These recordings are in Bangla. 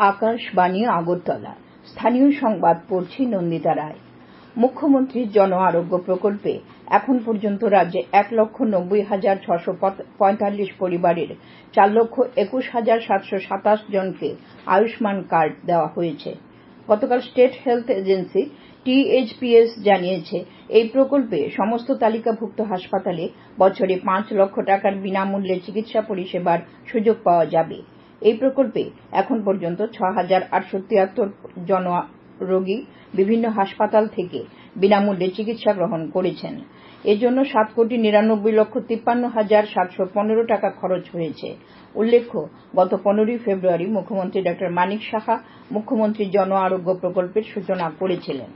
আকাশবাণী আগরতলা। স্থানীয় সংবাদ পড়ছি নন্দিতা রায়। মুখ্যমন্ত্রীর জন আরোগ্য প্রকল্পে এখন পর্যন্ত রাজ্যে ১,৯০,৬৪৫ পরিবারের ৪,২১,৭২৭ জনকে আয়ুষ্মান কার্ড দেওয়া হয়েছে। গতকাল স্টেট হেলথ এজেন্সি THPS জানিয়েছে, এই প্রকল্পে সমস্ত তালিকাভুক্ত হাসপাতালে বছরে ৫ লক্ষ টাকার বিনামূল্যে চিকিৎসা পরিষেবার সুযোগ পাওয়া যাবে। এই প্রকল্পে এখন পর্যন্ত ৬,৮৭৩ জন রোগী বিভিন্ন হাসপাতাল থেকে বিনামূল্যে চিকিৎসা গ্রহণ করেছেন। এজন্য ৭,৯৯,৫৩,৭১৫ টাকা খরচ হয়েছে। উল্লেখ্য, গত ১৫ ফেব্রুয়ারি মুখ্যমন্ত্রী ডা মানিক সাহা মুখ্যমন্ত্রী জন আরোগ্য প্রকল্পের সূচনা করেছিলেন।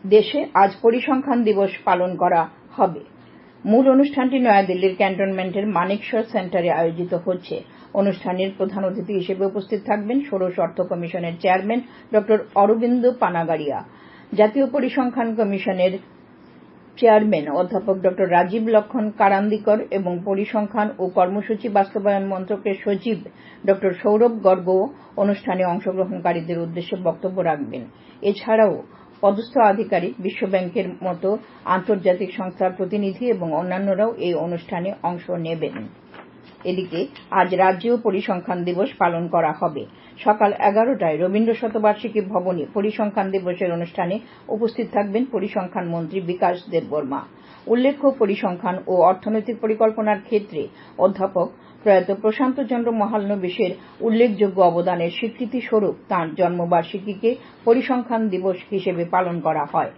দেশে আজ পরিসংখ্যান দিবস পালন করা হবে। মূল অনুষ্ঠানটি নয়াদিল্লির ক্যান্টনমেন্টের মানেকশ সেন্টারে আয়োজিত হচ্ছে। অনুষ্ঠানের প্রধান অতিথি হিসেবে উপস্থিত থাকবেন ষোড়শ অর্থ কমিশনের চেয়ারম্যান ড অরবিন্দ পানাগারিয়া, জাতীয় পরিসংখ্যান কমিশনের চেয়ারম্যান অধ্যাপক ড রাজীব লক্ষ্মণ কারান্দিকর এবং পরিসংখ্যান ও কর্মসূচি বাস্তবায়ন মন্ত্রকের সচিব ড সৌরভ গর্গও অনুষ্ঠানে অংশগ্রহণকারীদের উদ্দেশ্যে বক্তব্য রাখবেন। এছাড়াও পদস্থ আধিকারিক, বিশ্বব্যাংকের মতো আন্তর্জাতিক সংস্থার প্রতিনিধি এবং অন্যান্যরাও এই অনুষ্ঠানে অংশ নেবেন। এদিকে আজ রাজ্যেও পরিসংখ্যান দিবস পালন করা হবে। সকাল ১১টায় রবীন্দ্র শতবার্ষিকী ভবনে পরিসংখ্যান দিবসের অনুষ্ঠানে উপস্থিত থাকবেন পরিসংখ্যান মন্ত্রী বিকাশ দেববর্মা। উল্লেখ্য, পরিসংখ্যান ও অর্থনৈতিক পরিকল্পনার ক্ষেত্রে অধ্যাপক প্রয়াত প্রশান্ত চন্দ্র মহালনোবিশের উল্লেখযোগ্য অবদানের স্বীকৃতি স্বরূপ তাঁর জন্মবার্ষিকীকে পরিসংখ্যান দিবস হিসেবে পালন করা হয়।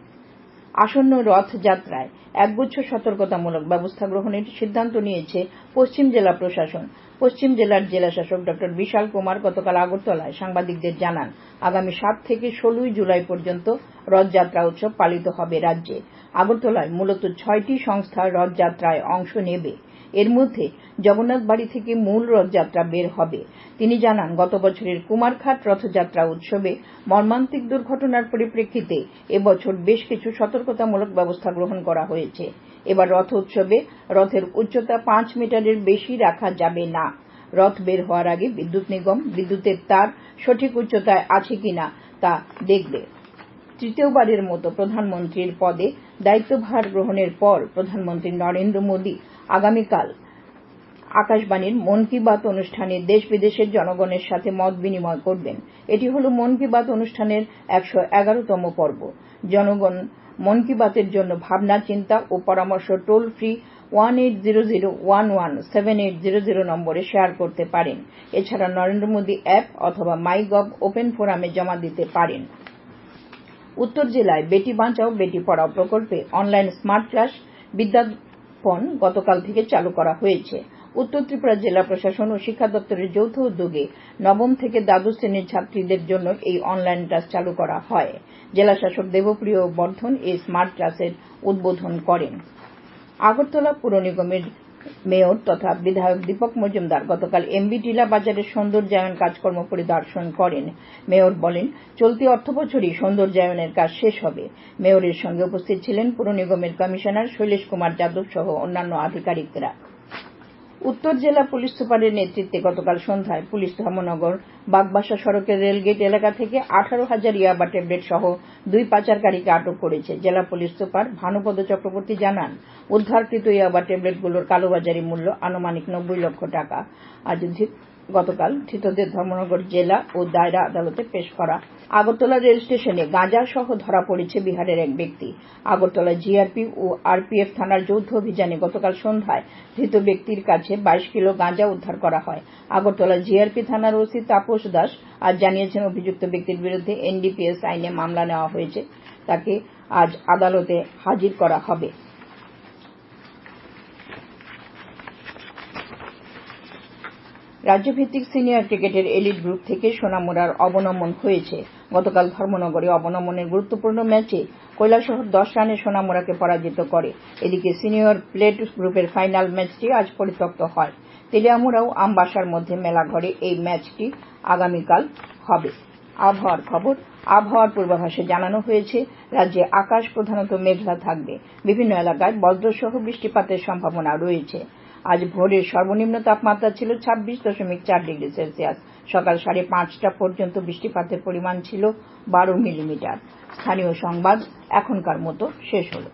আসন্ন রথযাত্রায় একগুচ্ছ সতর্কতামূলক ব্যবস্থা গ্রহণের সিদ্ধান্ত নিয়েছে পশ্চিম জেলা প্রশাসন। পশ্চিম জেলার জেলাশাসক ড বিশাল কুমার গতকাল আগরতলায় সাংবাদিকদের জানান, আগামী ৭ থেকে ১৬ জুলাই পর্যন্ত রথযাত্রা উৎসব পালিত হবে রাজ্যে। আগরতলায় মূলত ৬টি সংস্থা রথযাত্রায় অংশ নেবে। এর মধ্যে জগন্নাথ বাড়ি থেকে মূল রথযাত্রা বের হবে। তিনি জানান, গত বছরের কুমারঘাট রথযাত্রা উৎসবে মর্মান্তিক দুর্ঘটনার পরিপ্রেক্ষিতে এবছর বেশ কিছু সতর্কতামূলক ব্যবস্থা গ্রহণ করা হয়েছে। এবার রথ উৎসবে রথের উচ্চতা ৫ মিটারের বেশি রাখা যাবে না। রথ বের হওয়ার আগে বিদ্যুৎ নিগম বিদ্যুতের তার সঠিক উচ্চতায় আছে কিনা তা দেখবে। তৃতীয়বারের মতো প্রধানমন্ত্রীর পদে দায়িত্বভার গ্রহণের পর প্রধানমন্ত্রী নরেন্দ্র মোদী আগামীকাল আকাশবাণীর মন কি বাত অনুষ্ঠানে দেশ বিদেশের জনগণের সাথে মত বিনিময় করবেন। এটি হল মন কি বাত অনুষ্ঠানের ১১১তম পর্ব। জনগণ মন কি বাতের জন্য ভাবনা, চিন্তা ও পরামর্শ টোল ফ্রি 1800117800 নম্বরে শেয়ার করতে পারেন। এছাড়া নরেন্দ্র মোদী অ্যাপ অথবা মাইগভ ওপেন ফোরামে জমা দিতে পারেন। উত্তর জেলায় বেটি বাঁচাও বেটি পড়াও প্রকল্পে অনলাইন স্মার্ট ক্লাস বিজ্ঞাপন গতকাল থেকে চালু করা হয়েছে। উত্তর ত্রিপুরা জেলা প্রশাসন ও শিক্ষা দপ্তরের যৌথ উদ্যোগে নবম থেকে দ্বাদশ শ্রেণীর ছাত্রীদের জন্য এই অনলাইন ক্লাস চালু করা হয়। জেলাশাসক দেবপ্রিয় বর্ধন এই স্মার্ট ক্লাসের উদ্বোধন করেন। আগরতলা পুর নিগমের মেয়র তথা বিধায়ক দীপক মজুমদার গতকাল এমবি টিলা বাজারের সৌন্দর্যায়ন কাজকর্ম পরিদর্শন করেন। মেয়র বলেন, চলতি অর্থবছরই সৌন্দর্যায়নের কাজ শেষ হবে। মেয়রের সঙ্গে উপস্থিত ছিলেন পুর নিগমের কমিশনার শৈলেশ কুমার যাদব সহ অন্যান্য আধিকারিকরা। উত্তর জেলা পুলিশ সুপারের নেতৃত্বে গতকাল সন্ধ্যায় পুলিশ ধর্মনগর বাগবাসা সড়কের রেলগেট এলাকা থেকে 18,000 ইয়াবা ট্যাবলেট সহ 2 পাচারকারীকে আটক করেছে। জেলা পুলিশ সুপার ভানুপদ চক্রবর্তী জানান, উদ্ধারকৃত ইয়াবা ট্যাবলেটগুলোর কালোবাজারি মূল্য আনুমানিক 90 লক্ষ টাকা। গতকাল ধৃতদের ধর্মনগর জেলা ও দায়রা আদালতে পেশ করা। আগরতলা রেল স্টেশনে গাঁজা সহ ধরা পড়েছে বিহারের এক ব্যক্তি। আগরতলা জিআরপি ও আরপিএফ থানার যৌথ অভিযানে গতকাল সন্ধ্যায় ধৃত ব্যক্তির কাছে 22 কিলো গাঁজা উদ্ধার করা হয়। আগরতলা জিআরপি থানার ওসি তাপস দাস আজ জানিয়েছেন, অভিযুক্ত ব্যক্তির বিরুদ্ধে এনডিপিএস আইনে মামলা নেওয়া হয়েছে। তাকে আজ আদালতে হাজির করা হবে। রাজ্যভিত্তিক সিনিয়র ক্রিকেটের এলিট গ্রুপ থেকে সোনামুড়ার অবনমন হয়েছে। গতকাল ধর্মনগরে অবনমনের গুরুত্বপূর্ণ ম্যাচে কৈলাসহর 10 রানে সোনামুড়াকে পরাজিত করে। এদিকে সিনিয়র প্লেট গ্রুপের ফাইনাল ম্যাচটি আজ পরিত্যক্ত হয়। তেলিয়ামুড়া ও আমবাসার মধ্যে মেলাঘরে এই ম্যাচটি আগামীকাল হবে। আবহাওয়ার খবর। আবহাওয়ার পূর্বাভাসে জানানো হয়েছে, রাজ্যে আকাশ প্রধানত মেঘলা থাকবে। বিভিন্ন এলাকায় বজ্রসহ বৃষ্টিপাতের সম্ভাবনা রয়েছে। আজ ভোরের সর্বনিম্ন তাপমাত্রা ছিল 26.4 ডিগ্রি সেলসিয়াস। সকাল 5:30 পর্যন্ত বৃষ্টিপাতের পরিমাণ ছিল 12 মিলিমিটার। স্থানীয় সংবাদ এখনকার মতো শেষ হলো।